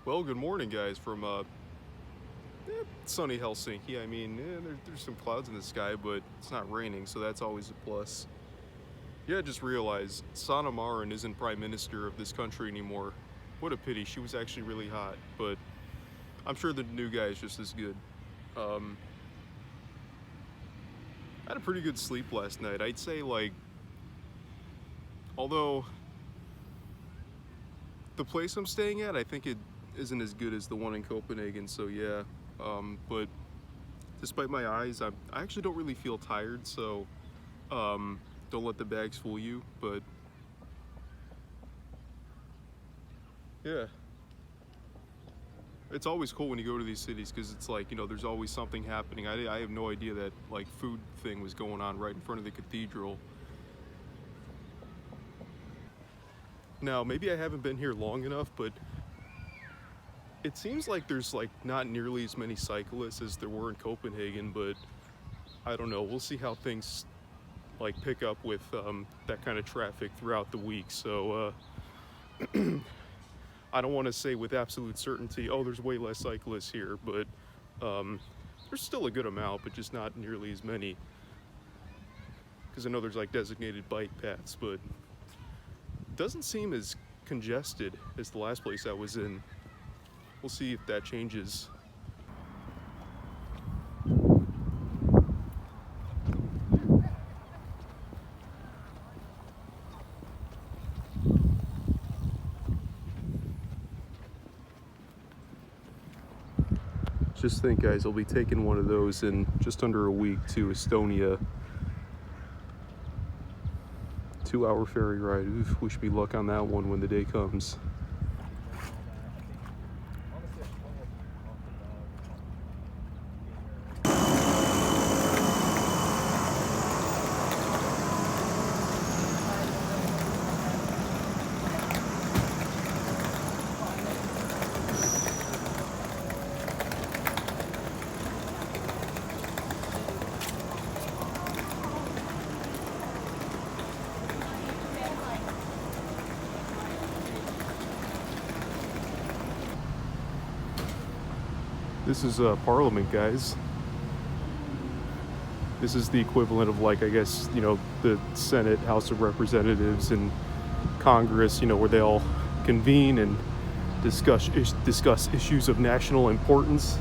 Well, good morning, guys, from sunny Helsinki. I mean, there's some clouds in the sky, but it's not raining, so that's always a plus. Yeah, I just realized Sanna Marin isn't prime minister of this country anymore. What a pity. She was actually really hot, but I'm sure the new guy is just as good. I had a pretty good sleep last night. I'd say, like, although the place I'm staying at, I think it isn't as good as the one in Copenhagen, so yeah. But despite my eyes, I actually don't really feel tired, so don't let the bags fool you, but yeah. It's always cool when you go to these cities because it's like, you know, there's always something happening. I have no idea that, like, food thing was going on right in front of the cathedral. Now, maybe I haven't been here long enough, but it seems like there's, like, not nearly as many cyclists as there were in Copenhagen, but I don't know. We'll see how things, like, pick up with that kind of traffic throughout the week. So, I don't want to say with absolute certainty, oh, there's way less cyclists here, but there's still a good amount, but just not nearly as many. Because I know there's, like, designated bike paths, but it doesn't seem as congested as the last place I was in. We'll see if that changes. Just think, guys, I'll be taking one of those in just under a week to Estonia. 2-hour ferry ride. Oof, wish me luck on that one when the day comes. This is Parliament, guys. This is the equivalent of, like, I guess, you know, the Senate, House of Representatives, and Congress, you know, where they all convene and discuss issues of national importance.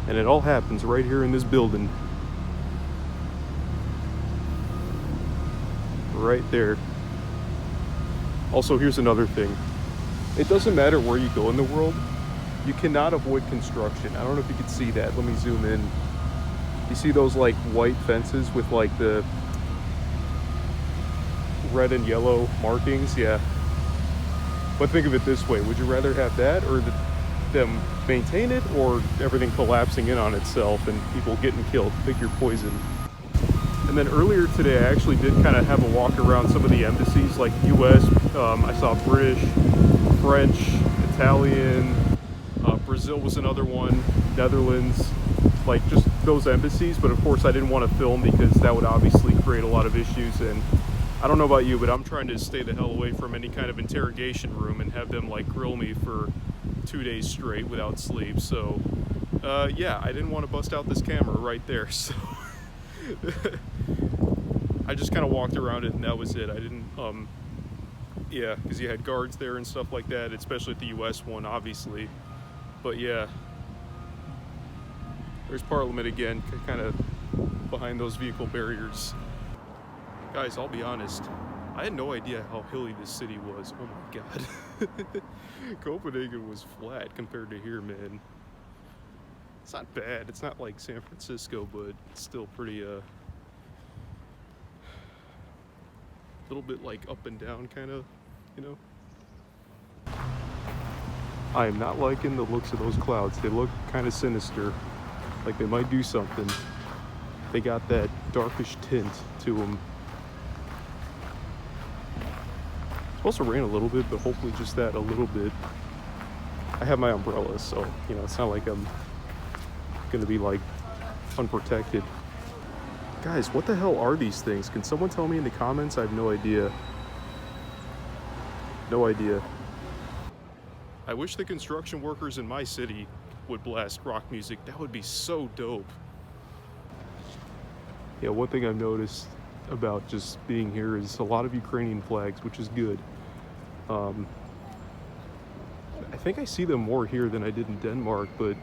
And it all happens right here in this building. Right there. Also, here's another thing. It doesn't matter where you go in the world, you cannot avoid construction. I don't know if you can see that. Let me zoom in. You see those, like, white fences with, like, the red and yellow markings? Yeah. But think of it this way. Would you rather have that or them maintain it, or everything collapsing in on itself and people getting killed? Pick your poison. And then earlier today, I actually did kind of have a walk around some of the embassies, like US. I saw British, French, Italian, Brazil was another one, Netherlands, like just those embassies. But of course I didn't want to film because that would obviously create a lot of issues, and I don't know about you, but I'm trying to stay the hell away from any kind of interrogation room and have them, like, grill me for 2 days straight without sleep. So yeah, I didn't want to bust out this camera right there, so I just kind of walked around it and that was it. I didn't yeah, because you had guards there and stuff like that, especially at the US one, obviously. But yeah, there's Parliament again, kind of behind those vehicle barriers. Guys, I'll be honest, I had no idea how hilly this city was. Oh my god. Copenhagen was flat compared to here, man. It's not bad. It's not like San Francisco, but it's still pretty, a little bit, like, up and down, kind of, you know? I am not liking the looks of those clouds. They look kind of sinister, like they might do something. They got that darkish tint to them. It's supposed to rain a little bit, but hopefully just that a little bit. I have my umbrella, so, you know, it's not like I'm gonna be, like, unprotected. Guys, what the hell are these things? Can someone tell me in the comments? I have no idea. No idea. I wish the construction workers in my city would blast rock music. That would be so dope. Yeah, one thing I've noticed about just being here is a lot of Ukrainian flags, which is good. I think I see them more here than I did in Denmark, but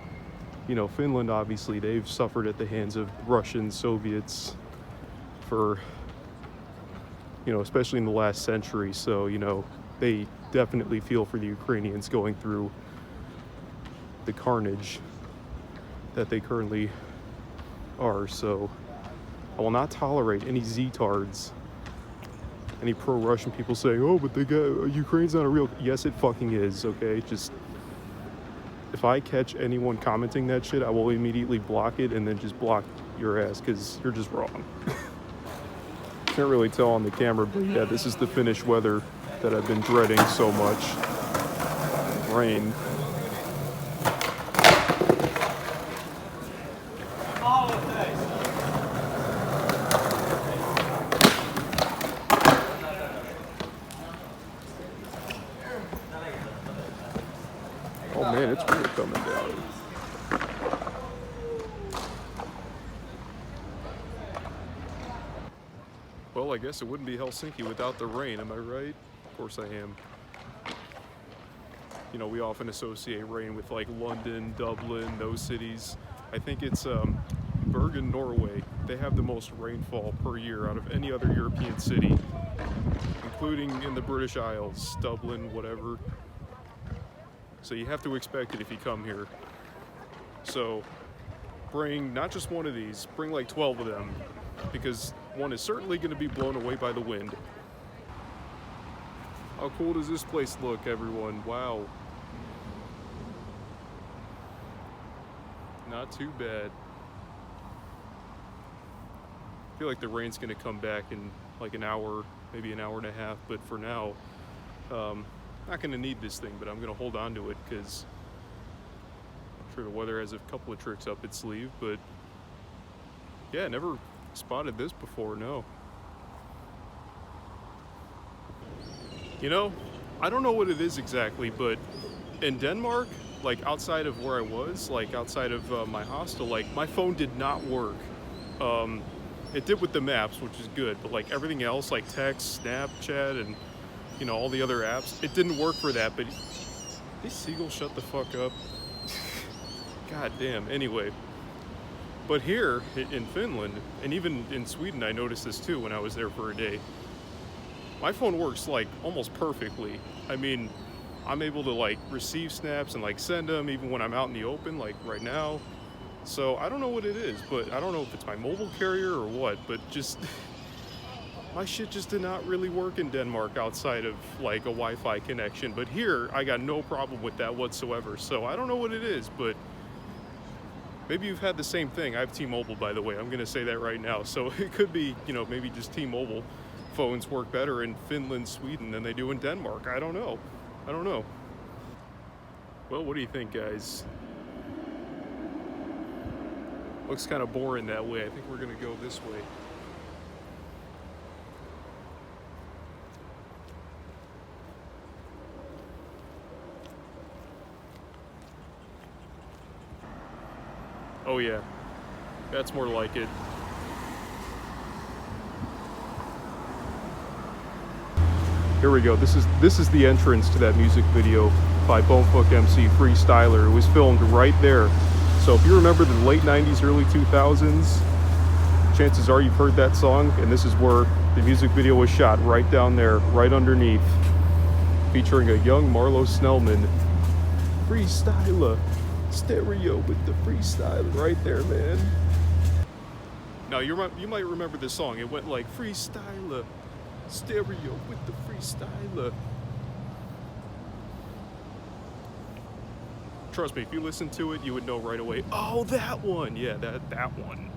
you know, Finland, obviously, they've suffered at the hands of Russians, Soviets for, you know, especially in the last century. So, you know, they definitely feel for the Ukrainians going through the carnage that they currently are. So I will not tolerate any Z-tards, any pro-Russian people saying, oh, but Ukraine's not a real... Yes, it fucking is, okay? Just, if I catch anyone commenting that shit, I will immediately block it and then just block your ass, because you're just wrong. Can't really tell on the camera, but yeah, this is the Finnish weather that I've been dreading so much. Rain. Oh man, it's really coming down. Well, I guess it wouldn't be Helsinki without the rain, am I right? Of course I am. You know, we often associate rain with like London, Dublin, those cities. I think it's Bergen, Norway. They have the most rainfall per year out of any other European city, including in the British Isles, Dublin, whatever. So you have to expect it if you come here. So bring not just one of these, bring like 12 of them, because one is certainly going to be blown away by the wind. How cool does this place look, everyone? Wow. Not too bad. I feel like the rain's going to come back in like an hour, maybe an hour and a half, but for now, not going to need this thing, but I'm going to hold on to it because I'm sure the weather has a couple of tricks up its sleeve, but yeah, never spotted this before, no. You know, I don't know what it is exactly, but in Denmark, like outside of where I was, like outside of my hostel, like my phone did not work. It did with the maps, which is good, but like everything else, like text, Snapchat, and you know, all the other apps, it didn't work for that. But these seagulls, shut the fuck up. God damn. Anyway, but here in Finland, and even in Sweden, I noticed this too when I was there for a day. My phone works like almost perfectly. I mean, I'm able to like receive snaps and like send them even when I'm out in the open, like right now. So I don't know what it is, but I don't know if it's my mobile carrier or what, but just my shit just did not really work in Denmark outside of like a Wi-Fi connection. But here, I got no problem with that whatsoever. So I don't know what it is, but maybe you've had the same thing. I have T-Mobile, by the way. I'm going to say that right now. So it could be, you know, maybe just T-Mobile phones work better in Finland, Sweden than they do in Denmark. I don't know. I don't know. Well, what do you think, guys? Looks kind of boring that way. I think we're going to go this way. Oh yeah, that's more like it. Here we go. This is the entrance to that music video by Bonefuck MC Freestyler. It was filmed right there. So if you remember the late 90s, early 2000s, chances are you've heard that song, and this is where the music video was shot, right down there, right underneath, featuring a young Marlo Snellman. Freestyler. Stereo with the freestyler right there, man. Now you might remember this song. It went like freestyler, stereo with the freestyler. Trust me, if you listen to it, you would know right away. Oh, that one. Yeah, that one.